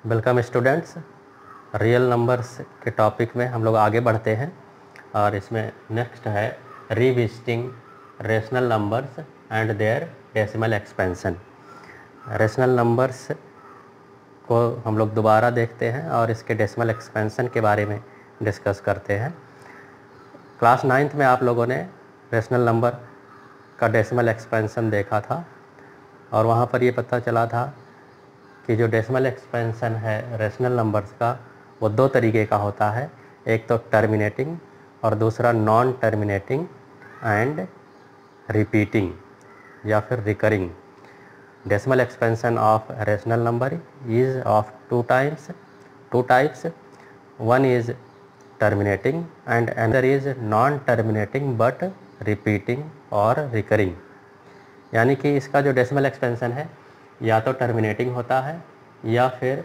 Welcome students. Real numbers के topic में हम लोग आगे बढ़ते हैं और इसमें नेक्स्ट है revisiting rational numbers and their decimal expansion. Rational numbers को हम लोग दोबारा देखते हैं और इसके डेसिमल एक्सपेंशन के बारे में डिस्कस करते हैं। क्लास 9th में आप लोगों ने रेशनल नंबर का डेसिमल एक्सपेंशन देखा था और वहाँ पर ये पता चला था कि जो डेसिमल एक्सपेंशन है रेशनल नंबर्स का वो दो तरीके का होता है, एक तो टर्मिनेटिंग और दूसरा नॉन टर्मिनेटिंग एंड रिपीटिंग या फिर recurring. Decimal expansion of rational number is of two types. One is terminating and another is non terminating but repeating और रिकरिंग। यानी कि इसका जो डेसिमल एक्सपेंशन है या तो टर्मिनेटिंग होता है या फिर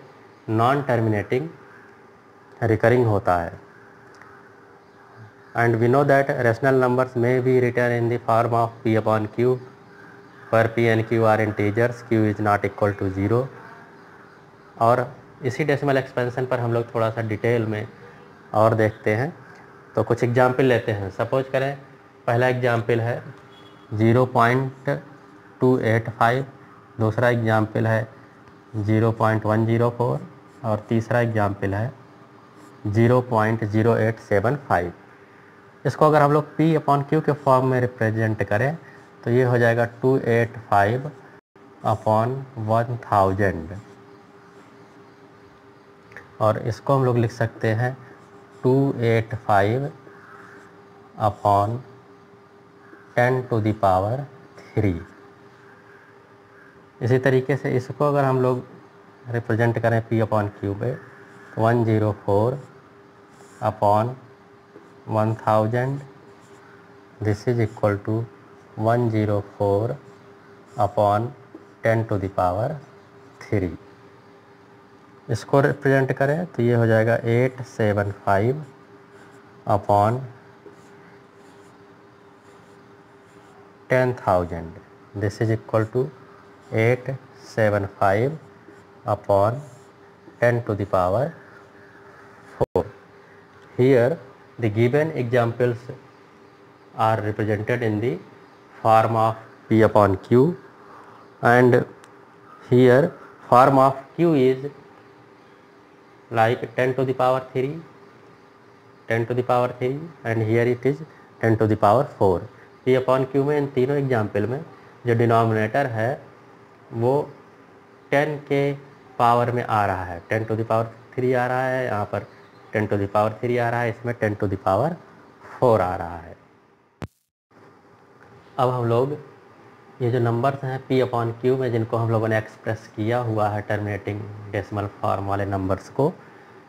नॉन टर्मिनेटिंग रिकरिंग होता है। And we know that rational numbers में be written in the form of p upon q, पर p and q are integers, q is not equal to 0। और इसी डेसिमल एक्सपेंशन पर हम लोग थोड़ा सा डिटेल में और देखते हैं। तो कुछ एग्जाम्पल लेते हैं। सपोज करें पहला एग्जाम्पल है 0.285, दूसरा एग्जाम्पल है 0.104 और तीसरा एग्जाम्पल है 0.0875। इसको अगर हम लोग p अपॉन q के फॉर्म में रिप्रेजेंट करें तो ये हो जाएगा 285 अपॉन 1000 और इसको हम लोग लिख सकते हैं 285 अपॉन 10 टू द पावर 3। इसी तरीके से इसको अगर हम लोग रिप्रेजेंट करें p अपॉन q पे 104 upon 1000, this is equal to 104 upon 10 to the power 3। इसको रिप्रेजेंट करें तो ये हो जाएगा 875 upon 10,000, this is equal to 875 upon 10 to the power 4. Here the given examples are represented in the form of p upon q, and here form of q is like 10 to the power 3, 10 to the power 3, and here it is 10 to the power 4. p upon q में इन तीनों example में जो denominator है वो 10 के power में आ रहा है, 10 टू द पावर 3 आ रहा है, यहाँ पर 10 टू द पावर 3 आ रहा है, इसमें 10 टू द पावर 4 आ रहा है। अब हम लोग ये जो नंबर्स हैं p अपॉन q में जिनको हम लोगों ने एक्सप्रेस किया हुआ है टर्मिनेटिंग डेसिमल फॉर्म वाले नंबर्स को,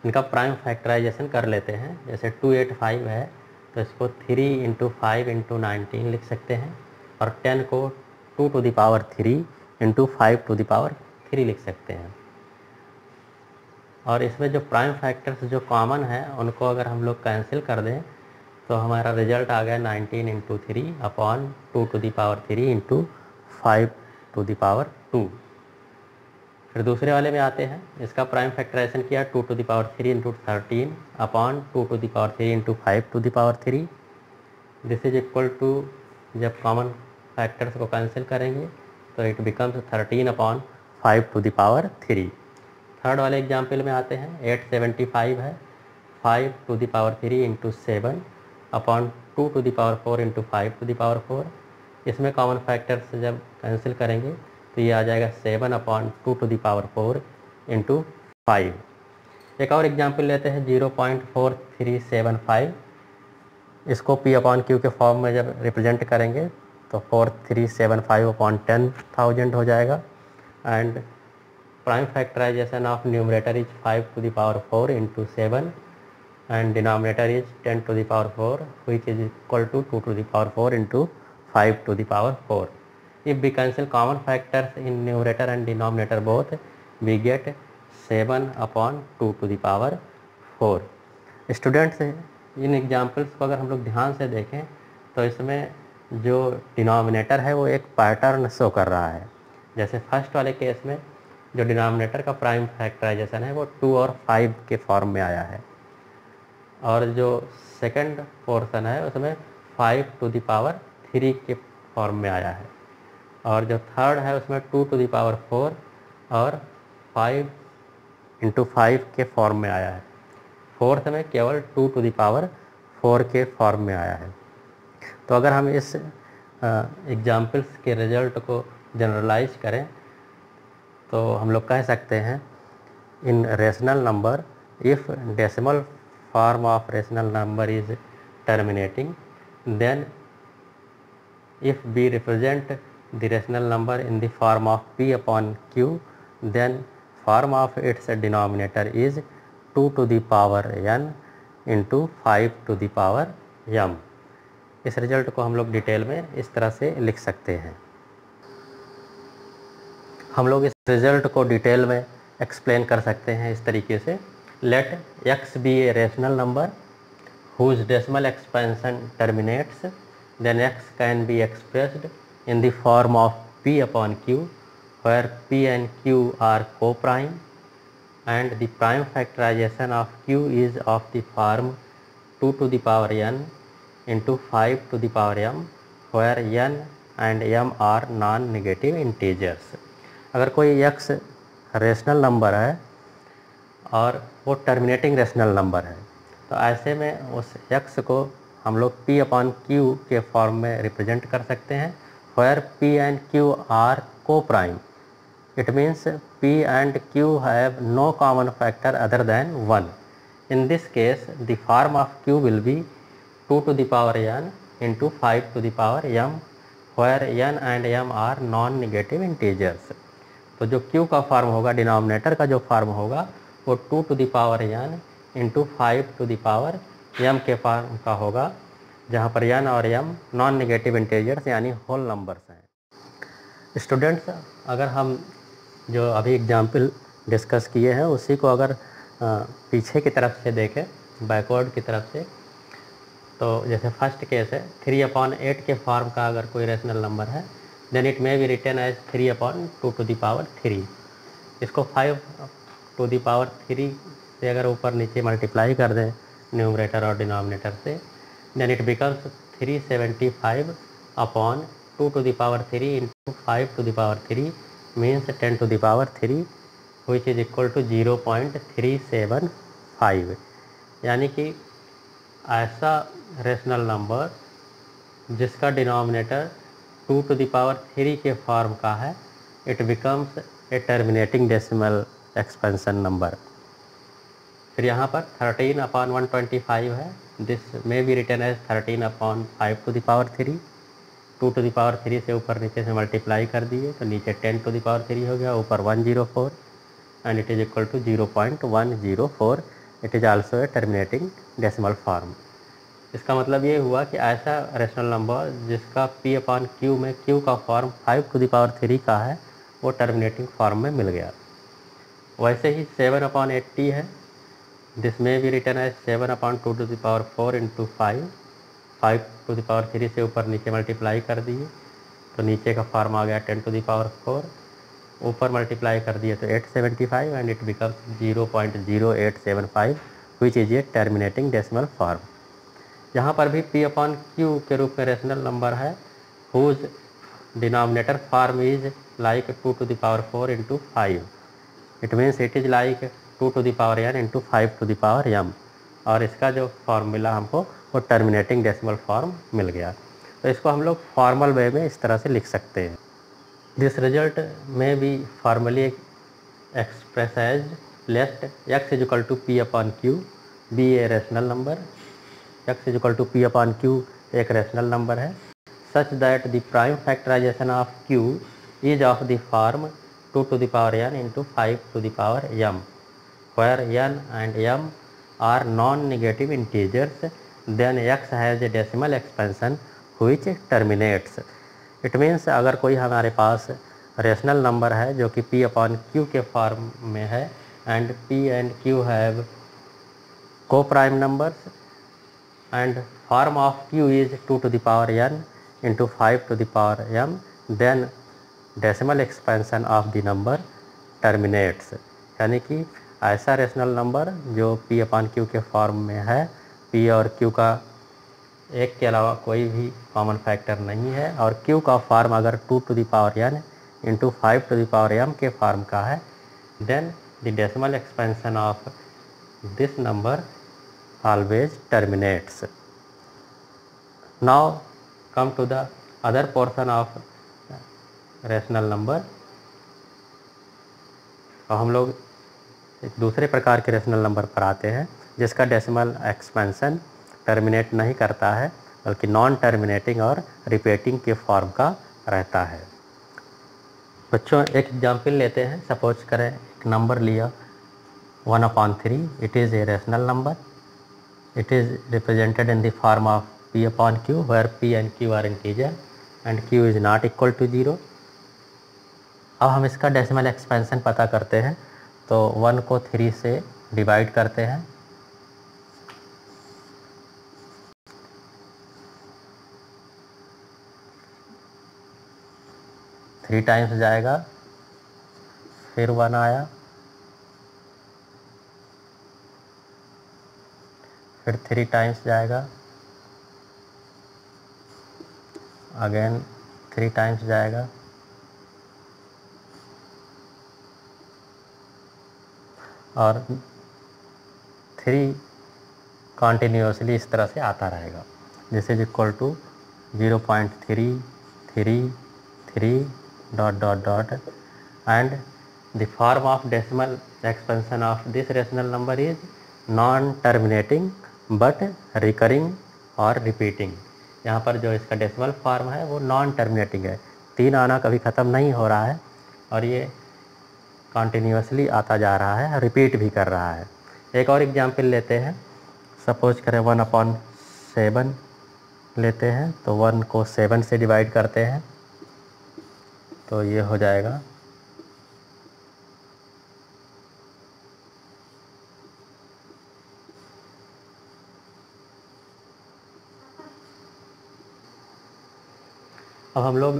इनका प्राइम फैक्टराइजेशन कर लेते हैं। जैसे 285 है तो इसको 3 इंटू 5 इंटू 19 लिख सकते हैं और 10 को 2 to the power 3 into 5 to the power 3 लिख सकते हैं। और इसमें जो प्राइम फैक्टर्स जो कॉमन है उनको अगर हम लोग कैंसिल कर दें तो हमारा रिजल्ट आ गया 19 into 3 upon 2 to the power 3 into 5 to the power 2। फिर दूसरे वाले में आते हैं, इसका प्राइम फैक्टराइजेशन किया 2 to the power 3 into 13 upon 2 to the power 3 into 5 to the power 3। This is equal to, जब कॉमन फैक्टर्स को कैंसिल करेंगे तो it becomes 13 upon 5 to the power 3। Third वाले एग्जाम्पल में आते हैं, 875 है, 5 to the power 3 into 7 upon 2 to the power 4 into 5 to the power 4। इसमें कॉमन फैक्टर्स जब कैंसिल करेंगे तो ये आ जाएगा 7 upon 2 to the power 4 into 5। एक और एग्जाम्पल लेते हैं 0.4375। इसको p अपॉन q के फॉर्म में जब रिप्रेजेंट करेंगे तो 4375 अपॉन 10,000 हो जाएगा। And prime factorization of numerator is 5 to the power 4 into 7 and denominator is 10 to the power 4 which is equal to 2 to the power 4 into 5 to the power 4. If we cancel common factors in numerator and denominator both, we get 7 upon 2 to the power 4. Students, in examples को अगर हम लोग ध्यान से देखें तो इसमें जो डिनोमिनेटर है वो एक पैटर्न शो कर रहा है। जैसे फर्स्ट वाले केस में जो डिनोमिनेटर का प्राइम फैक्टराइजेशन है वो 2 और 5 के फॉर्म में आया है, और जो सेकंड पोर्शन है उसमें 5 टू द पावर 3 के फॉर्म में आया है, और जो थर्ड है उसमें 2 टू द पावर 4 और 5 इंटू 5 के फॉर्म में आया है। फोर्थ में केवल 2 टू द पावर 4 के फॉर्म में आया है। तो अगर हम इस एग्जाम्पल्स के रिजल्ट को जनरलाइज करें तो हम लोग कह सकते हैं, in rational number if decimal form of rational number is terminating, then if b represent the rational number in the form of p upon q, then form of its denominator is 2 to the power n into 5 to the power m। इस result को हम लोग detail में इस तरह से लिख सकते हैं। हम लोग इस रिजल्ट को डिटेल में एक्सप्लेन कर सकते हैं इस तरीके से, late x be a rational number whose decimal expansion terminates, then x can be expressed in the form of p upon q, where p and q are co-prime and the prime factorization of q is of the form 2 to the power n into 5 to the power m, where n and m are non-negative integers। अगर कोई x rational number है और वो terminating rational number है, तो ऐसे में उस x को हम लोग p अपॉन q के फॉर्म में रिप्रेजेंट कर सकते हैं, where p and q are co-prime। It means p and q have no common factor other than 1। In this case, the form of q will be 2 to the power n into 5 to the power m, where n and m are non-negative integers। तो जो q का form होगा, denominator का जो form होगा वो 2 to the power n into 5 to the power m के form का होगा, जहाँ पर n और m नॉन नेगेटिव इंटीजर्स यानी होल नंबर्स हैं। स्टूडेंट्स, अगर हम जो अभी एग्जाम्पल डिस्कस किए हैं उसी को अगर पीछे की तरफ से देखें, बैकवर्ड की तरफ से, तो जैसे फर्स्ट केस है 3/8 के फॉर्म का अगर कोई रेशनल नंबर है, then it may be written as 3/2 to the power 3। इसको 5 टू द पावर 3 से अगर ऊपर नीचे मल्टीप्लाई कर दें न्यूमरेटर और डिनोमिनेटर से, then it becomes 375/2 to the power 3 into 5 to the power 3 means 10 to the power 3 which is equal to 0.375। यानी कि ऐसा रेशनल नंबर जिसका डिनोमिनेटर 2 टू द पावर 3 के फॉर्म का है, it becomes a terminating decimal expansion number. फिर यहाँ पर 13/125 है, दिस में भी written as 13/5 to the power 3। 2 to the power 3 से ऊपर नीचे से मल्टीप्लाई कर दिए तो नीचे 10 टू द पावर 3 हो गया, ऊपर 104 and it is equal to 0.104। It is also a terminating decimal form. इसका मतलब ये हुआ कि ऐसा रेशनल नंबर जिसका p/q में q का फॉर्म 5 टू द पावर 3 का है, वो टर्मिनेटिंग फॉर्म में मिल गया। वैसे ही 7/80 है, दिस में भी रिटर्न है 7/2 to the power 4 into 5 to the power 3 से ऊपर नीचे मल्टीप्लाई कर दिए तो नीचे का फॉर्म आ गया 10 टू द पावर 4, ऊपर मल्टीप्लाई कर दिए तो 875 and it becomes 0.0875 which is a terminating decimal form. यहाँ पर भी p/q के रूप में रेशनल नंबर है, whose denominator form is like 2 to the power 4 into 5। It means it is like 2 to the power n into 5 to the power m, और इसका जो फॉर्म मिला हमको वो टर्मिनेटिंग डेसिमल फॉर्म मिल गया। तो इसको हम लोग फॉर्मल वे में इस तरह से लिख सकते हैं। This result may be formally express as let x is equal to p/q be a rational number. x is equal to p/q एक रेशनल नंबर है, such that the prime factorization of q is of the form 2 to the power n into 5 to the power m, where n and m are non-negative integers, then x has a decimal expansion which terminates। It means अगर कोई हमारे पास rational number है जो कि p/q के form में है and p and q have co-prime numbers and form of q is 2 to the power n into 5 to the power m, then decimal expansion of the number terminates, यानी कि ऐसा rational number जो p upon Q के form में है, p और q का एक के अलावा कोई भी कॉमन फैक्टर नहीं है, और q का फॉर्म अगर 2 to the power n into 5 to the power m के फॉर्म का है, then the decimal expansion of this number always terminates. Now come to the other portion of rational number. अब हम लोग एक दूसरे प्रकार के रेशनल नंबर पर आते हैं जिसका डेसिमल एक्सपेंशन टर्मिनेट नहीं करता है बल्कि नॉन टर्मिनेटिंग और रिपीटिंग के फॉर्म का रहता है। बच्चों एक एग्जाम्पल लेते हैं। सपोज करें एक नंबर लिया 1/3, it is a rational number, it is represented in the form of p upon q where p and q are integer and q is not equal to 0। अब हम इसका डेसिमल एक्सपेंशन पता करते हैं, तो 1 को 3 से डिवाइड करते हैं, थ्री टाइम्स जाएगा, फिर 1 आया, फिर 3 टाइम्स जाएगा, अगेन 3 टाइम्स जाएगा, और 3 कॉन्टिन्यूसली इस तरह से आता रहेगा। This is equal to 0.333 dot dot dot and the form of decimal expansion of this rational number is non terminating but recurring और रिपीटिंग। यहाँ पर जो इसका डेसिमल फॉर्म है वो नॉन टर्मिनेटिंग है, 3 आना कभी ख़त्म नहीं हो रहा है और ये कॉन्टिन्यूसली आता जा रहा है, रिपीट भी कर रहा है। एक और एग्जाम्पल लेते हैं। सपोज करें 1/7 लेते हैं, तो 1 को 7 से डिवाइड करते हैं, तो ये हो जाएगा अब हम लोग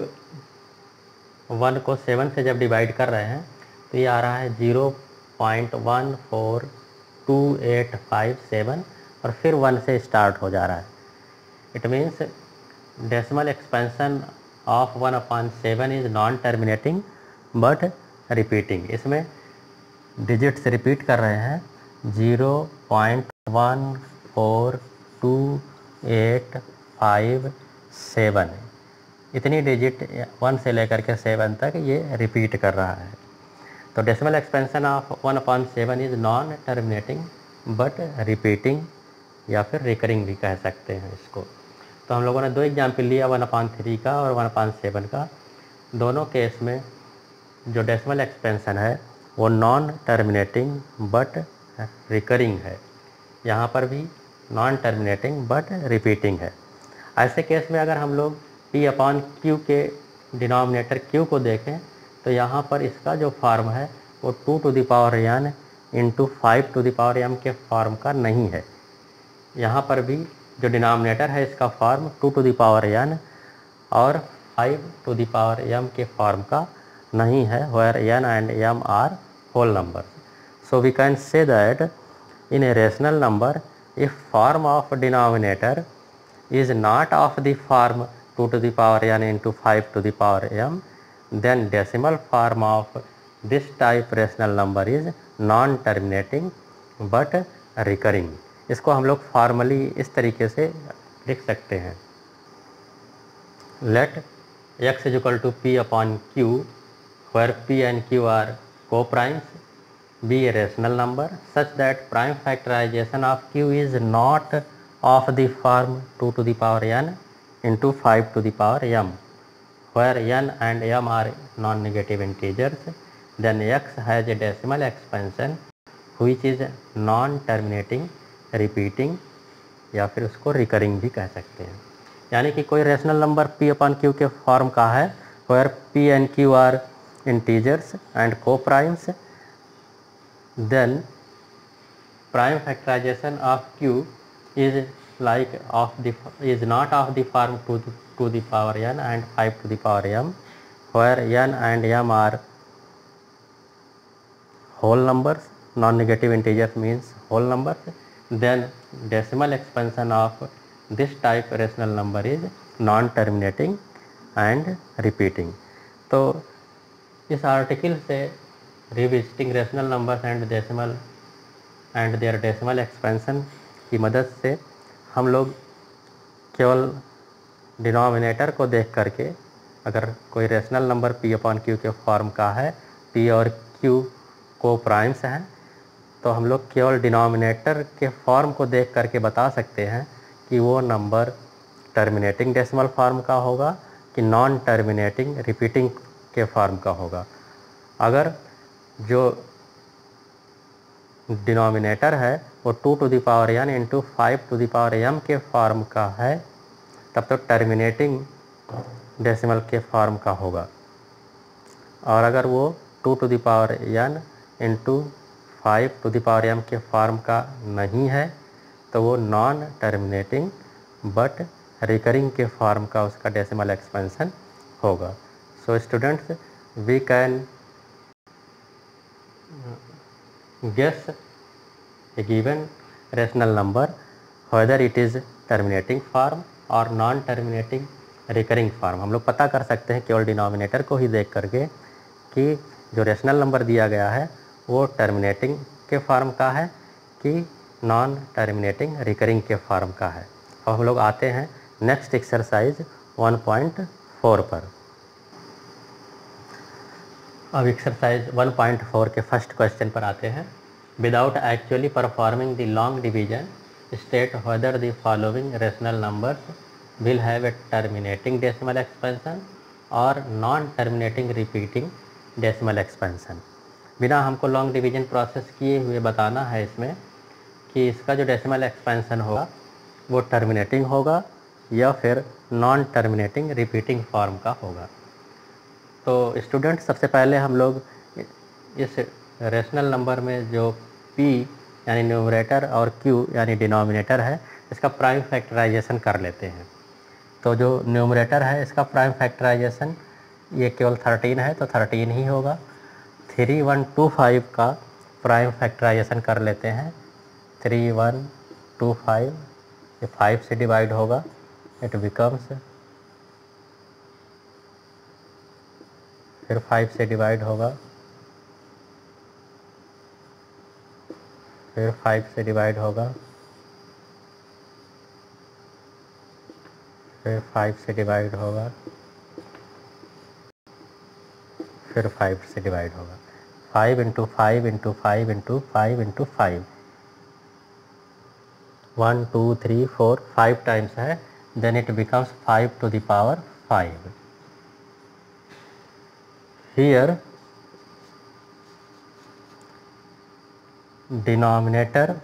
1 को 7 से जब डिवाइड कर रहे हैं तो ये आ रहा है 0.142857 और फिर 1 से स्टार्ट हो जा रहा है। It means decimal expansion of 1/7 is non terminating but repeating. इसमें डिजिट्स रिपीट कर रहे हैं, 0.142857 इतनी डिजिट 1 से लेकर के 7 तक ये रिपीट कर रहा है। तो decimal expansion of 1/7 is non terminating but repeating या फिर रिकरिंग भी कह सकते हैं इसको। तो हम लोगों ने 2 एग्जाम्पल लिया 1/3 का और 1/7 का। दोनों केस में जो डेसिमल एक्सपेंशन है वो नॉन टर्मिनेटिंग बट रिकरिंग है, यहाँ पर भी नॉन टर्मिनेटिंग बट रिपीटिंग है। ऐसे केस में अगर हम लोग p/q के डिनोमिनेटर q को देखें तो यहाँ पर इसका जो फॉर्म है वो 2 to the power n into 5 to the power m के फॉर्म का नहीं है। यहाँ पर भी जो डिनोमिनेटर है इसका form 2 to the power n और 5 टू द पावर m के फॉर्म का नहीं है, where n and m are whole numbers. So we can say that in a rational number, if form of denominator is not of the form 2 to the power n into 5 to the power m, then decimal form of this type rational number is non-terminating but recurring. इसको हम लोग formally इस तरीके से लिख सकते हैं, let x is equal to p/q where p and q are co-primes be a rational number such that prime factorization of q is not of the form 2 to the power n into 5 to the power m, where n and m are non-negative integers, then x has a decimal expansion which is non-terminating, repeating या फिर उसको recurring भी कह सकते हैं। यानी कि कोई रेशनल नंबर p/q के फॉर्म का है where p and q are integers and co-primes, then prime factorization of q is like is not of the form 2 to the power n and 5 to the power m, where n and m are whole numbers, non-negative integers means whole numbers, then decimal expansion of this type rational number is non-terminating and repeating. तो इस article से revisiting rational numbers and decimal and their decimal expansion की मदद से हम लोग केवल denominator को देख करके, अगर कोई रेशनल नंबर p/q के फॉर्म का है, p और q को प्राइम्स हैं, तो हम लोग केवल डिनोमिनेटर के फॉर्म को देख करके बता सकते हैं कि वो नंबर टर्मिनेटिंग डेसिमल फॉर्म का होगा कि नॉन टर्मिनेटिंग रिपीटिंग के फॉर्म का होगा। अगर जो डिनोमिनेटर है वो 2n इंटू 5m के फॉर्म का है, तब तो टर्मिनेटिंग डेसिमल के फॉर्म का होगा। और अगर वो 2n इंटू 5m के फॉर्म का नहीं है तो वो नॉन टर्मिनेटिंग बट रिकरिंग के फॉर्म का उसका डेसिमल एक्सपेंशन होगा। So students, we can guess a given rational number whether it is terminating form और नॉन टर्मिनेटिंग रिकरिंग फॉर्म। हम लोग पता कर सकते हैं केवल डिनोमिनेटर को ही देख करके कि जो रेशनल नंबर दिया गया है वो टर्मिनेटिंग के फॉर्म का है कि नॉन टर्मिनेटिंग रिकरिंग के फॉर्म का है। और हम लोग आते हैं नेक्स्ट एक्सरसाइज 1.4 पर। अब एक्सरसाइज 1.4 के फर्स्ट क्वेश्चन पर आते हैं। Without actually performing the long division state whether the following rational numbers will have a terminating decimal expansion और non terminating repeating decimal expansion. बिना हमको लॉन्ग डिवीजन प्रोसेस किए हुए बताना है इसमें कि इसका जो डेसिमल एक्सपेंशन होगा वो टर्मिनेटिंग होगा या फिर नॉन टर्मिनेटिंग रिपीटिंग फॉर्म का होगा। तो स्टूडेंट, सबसे पहले हम लोग इस रेशनल नंबर में जो p यानी न्यूमरेटर और q यानी डिनोमिनेटर है, इसका प्राइम फैक्टराइजेशन कर लेते हैं। तो जो न्यूमरेटर है इसका प्राइम फैक्टराइजेशन ये केवल 13 है तो 13 ही होगा। 3125 का प्राइम फैक्टराइजेशन कर लेते हैं। 3125 ये 5 से डिवाइड होगा, इट बिकम्स, फिर 5 से डिवाइड होगा, फिर 5 से डिवाइड होगा, फिर 5 से डिवाइड होगा, फिर 5 से डिवाइड होगा। 5 into 5 into 5 into 5 into 5, 1 2 3 4 5 times है, then it becomes 5 to the power 5। Here denominator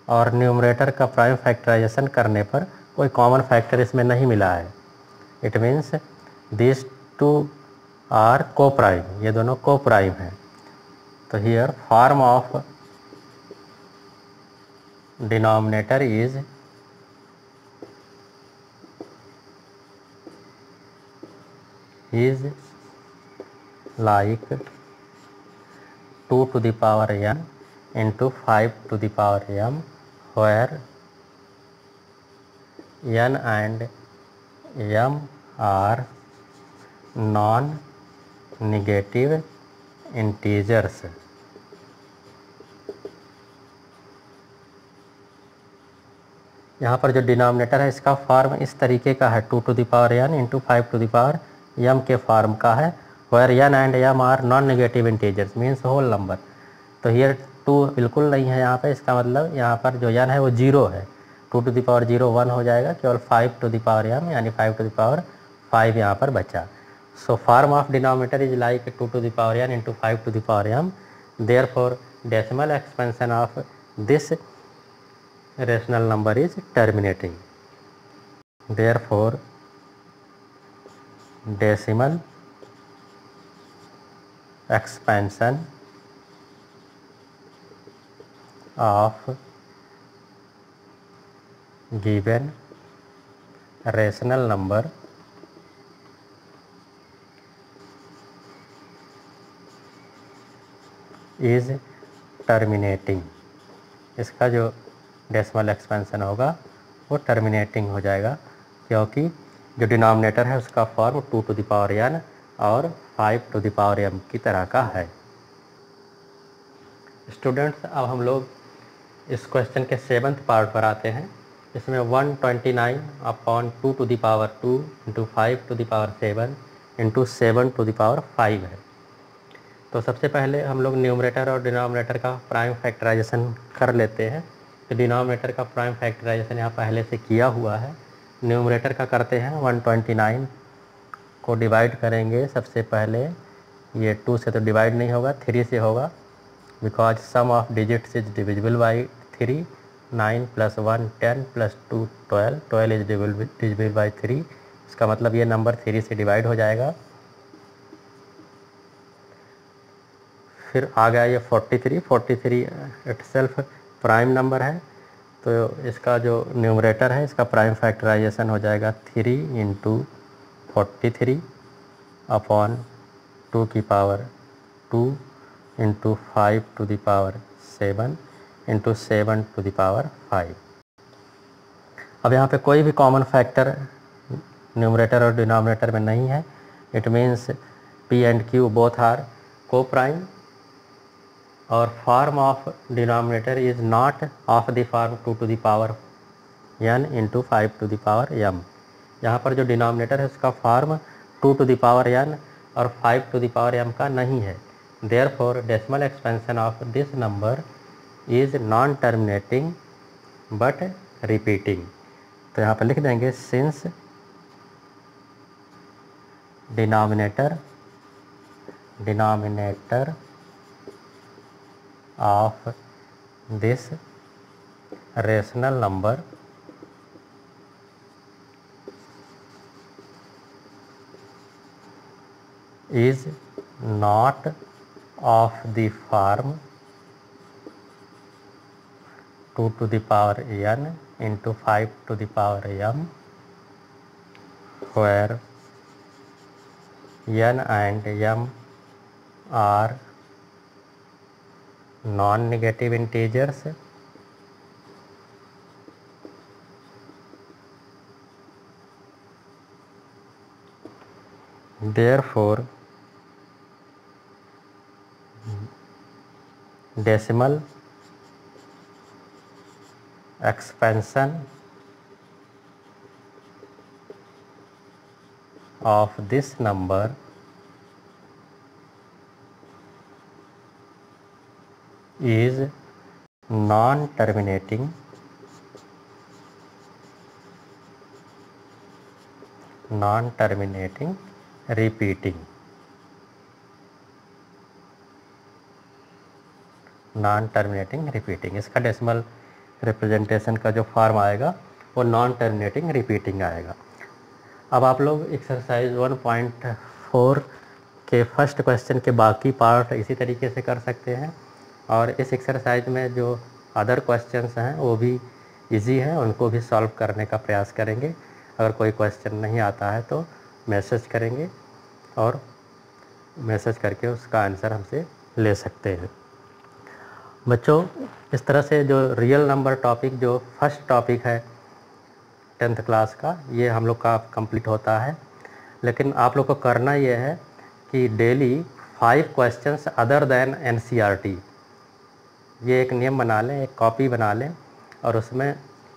और न्यूमरेटर का प्राइम फैक्टराइजेशन करने पर कोई कॉमन फैक्टर इसमें नहीं मिला है। It means this two are coprime, ये दोनों को प्राइम हैं। तो here form of denominator is like 2 to the power n into 5 to the power m, where n and m are non-negative integers। यहाँ पर जो denominator है इसका form इस तरीके का है, 2 to the power n into 5 to the power m के फॉर्म का है, where n and m are non-negative integers means whole number। तो here 2 बिल्कुल नहीं है यहाँ पे, इसका मतलब यहाँ पर जो n है वो 0 है। 2 to the power 0 1 हो जाएगा, केवल 5 to the power m यानी 5 to the power 5 यहाँ पर बचा। So form of denominator is like 2 to the power n into 5 to the power m, therefore decimal expansion of this rational number is terminating। therefore decimal expansion of given rational number is terminating. इसका जो decimal expansion होगा वो terminating हो जाएगा, क्योंकि जो denominator है उसका form 2 to the power n और 5 टू द पावर m की तरह का है। स्टूडेंट्स, अब हम लोग इस क्वेश्चन के 7th पार्ट पर आते हैं। इसमें 129 upon 2 to the power 2 into 5 to the power 7 into 7 to the power 5 है। तो सबसे पहले हम लोग न्यूमरेटर और डिनोमिनेटर का प्राइम फैक्टराइजेशन कर लेते हैं। तो डिनोमिनेटर का प्राइम फैक्टराइजेशन यहाँ पहले से किया हुआ है। न्यूमरेटर का करते हैं। 129 को डिवाइड करेंगे। सबसे पहले ये 2 से तो डिवाइड नहीं होगा, 3 से होगा, because sum of digits is divisible by 3। 9 + 1 10 + 2 12, 12 is divisible by 3। इसका मतलब ये नंबर 3 से डिवाइड हो जाएगा। फिर आ गया ये 43 इटसेल्फ प्राइम नंबर है, तो इसका जो न्यूमरेटर है इसका प्राइम फैक्टराइजेशन हो जाएगा 3 इंटू 43 अपॉन 2 की power 2 into 5 to the power 7 into 7 to the power 5। अब यहाँ पे कोई भी कॉमन फैक्टर न्यूमरेटर और डिनोमिनेटर में नहीं है। It means P and Q both are coprime और form of denominator is not of the form 2 to the power n into 5 to the power m। यहाँ पर जो डिनोमिनेटर है उसका form 2 to the power n और 5 to the power m का नहीं है। Therefore decimal expansion of this number is non terminating but repeating. तो यहाँ पर लिख देंगे since denominator of this rational number is not of the form 2 to the power n into 5 to the power m, where n and m are non-negative integers, therefore decimal expansion of this number is non-terminating repeating। इसका decimal representation का जो form आएगा वो non terminating repeating आएगा। अब आप लोग exercise 1.4 के फर्स्ट क्वेश्चन के बाकी पार्ट इसी तरीके से कर सकते हैं, और इस एक्सरसाइज में जो अदर क्वेश्चंस हैं वो भी इजी हैं, उनको भी सॉल्व करने का प्रयास करेंगे। अगर कोई क्वेश्चन नहीं आता है तो मैसेज करेंगे और मैसेज करके उसका आंसर हमसे ले सकते हैं। बच्चों, इस तरह से जो रियल नंबर टॉपिक जो फर्स्ट टॉपिक है 10th क्लास का, ये हम लोग का कंप्लीट होता है। लेकिन आप लोग को करना ये है कि daily 5 questions other than NCERT, ये एक नियम बना लें, एक कॉपी बना लें, और उसमें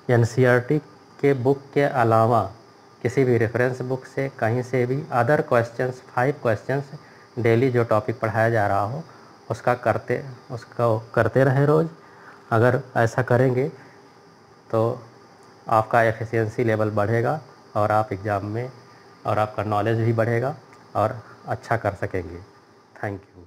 NCERT के बुक के अलावा किसी भी रेफरेंस बुक से कहीं से भी अदर क्वेश्चंस 5 क्वेश्चंस डेली जो टॉपिक पढ़ाया जा रहा हो उसका करते रहें रोज़। अगर ऐसा करेंगे तो आपका एफिशिएंसी लेवल बढ़ेगा और आप एग्ज़ाम में और आपका नॉलेज भी बढ़ेगा और अच्छा कर सकेंगे। Thank you.